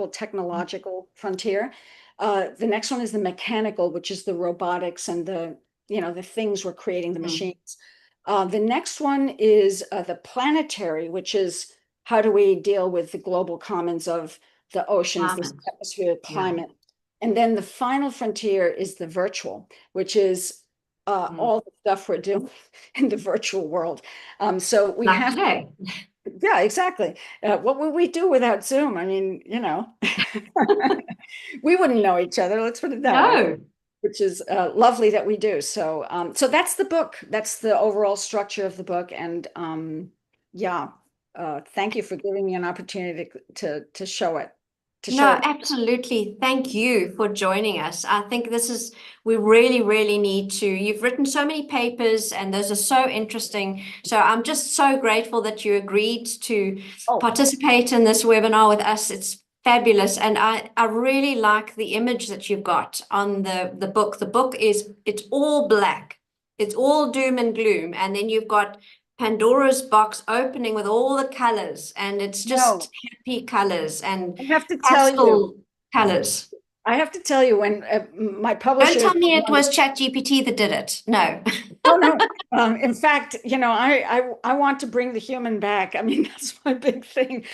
technological frontier. The next one is the mechanical, which is the robotics and the things we're creating, the machines. The next one is the planetary, which is how do we deal with the global commons of the oceans, the Climate. atmosphere, Yeah. climate. And then the final frontier is the virtual, which is all the stuff we're doing in the virtual world. So we Like have today. yeah, exactly. What would we do without Zoom? I mean, we wouldn't know each other. Let's put it that way, No. which is lovely that we do. So, so that's the book. That's the overall structure of the book. And yeah, thank you for giving me an opportunity to show it. No, absolutely. Thank you for joining us. I think we really, really need to. You've written so many papers and those are so interesting. So I'm just so grateful that you agreed to participate in this webinar with us. It's fabulous. And I really like the image that you've got on the book. The book it's all black. It's all doom and gloom. And then you've got Pandora's box opening with all the colors, and it's just happy colors and I have to tell pastel colors. I have to tell you, when my publisher. Don't tell me it was ChatGPT that did it. No. Oh no. In fact, I want to bring the human back. I mean, that's my big thing.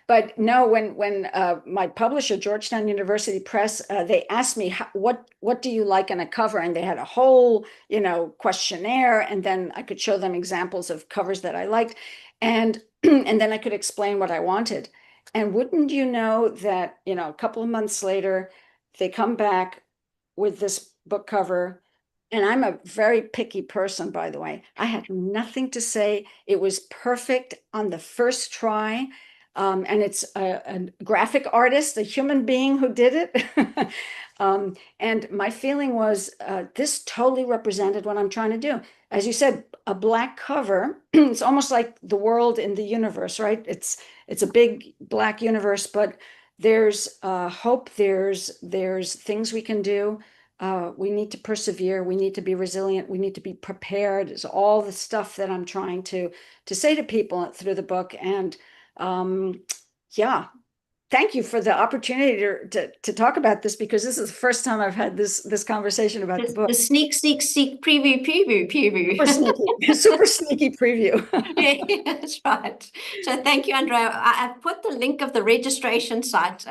But no, when my publisher, Georgetown University Press, they asked me, what do you like on a cover? And they had a whole, questionnaire, and then I could show them examples of covers that I liked, and and then I could explain what I wanted. And wouldn't you know that, a couple of months later, they come back with this book cover. And I'm a very picky person, by the way. I had nothing to say. It was perfect on the first try. And it's a graphic artist, a human being who did it. And my feeling was this totally represented what I'm trying to do. As you said, a black cover, it's almost like the world in the universe, right? It's a big black universe, but there's hope, there's things we can do. We need to persevere. We need to be resilient. We need to be prepared. It's all the stuff that I'm trying to say to people through the book. And yeah, thank you for the opportunity to talk about this, because this is the first time I've had this conversation about the book. The sneak preview. Super sneaky preview. Yeah, that's right. So thank you, Andrea. I've put the link of the registration site,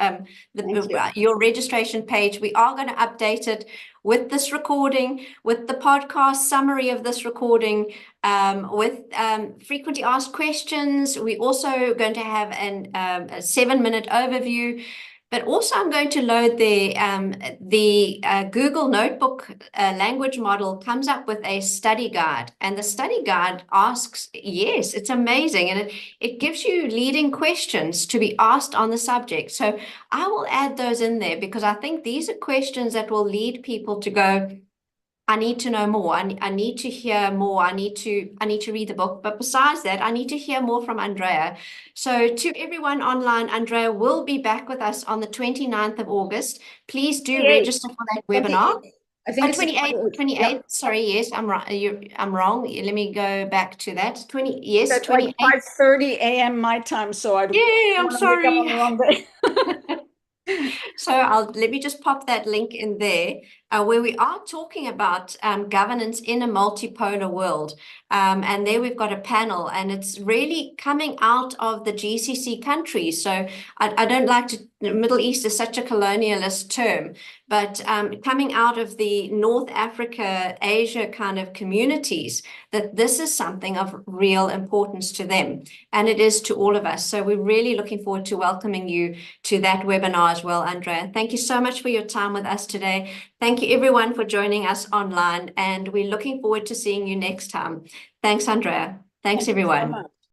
your registration page. We are going to update it with this recording, with the podcast summary of this recording, with frequently asked questions. We're also going to have a 7-minute overview. But also I'm going to load the Google Notebook language model comes up with a study guide. And the study guide asks, yes, it's amazing. And it gives you leading questions to be asked on the subject. So I will add those in there, because I think these are questions that will lead people to go, I need to know more. I need to hear more. I need to read the book. But besides that, I need to hear more from Andrea. So to everyone online, Andrea will be back with us on the 29th of August. Please do register for that webinar. I think it's 28. Yep. Sorry, yes, I'm right. I'm wrong. Let me go back to that. 28. That's like 5:30 a.m. my time. So I'm sorry. Wake up on the wrong day. So let me just pop that link in there, where we are talking about governance in a multipolar world. And there we've got a panel, and it's really coming out of the GCC countries. So I don't like to, Middle East is such a colonialist term, but coming out of the North Africa, Asia kind of communities, that this is something of real importance to them. And it is to all of us. So we're really looking forward to welcoming you to that webinar as well, Andrea. Thank you so much for your time with us today. Thank you everyone for joining us online, and we're looking forward to seeing you next time. Thanks, Andrea. Thanks, everyone.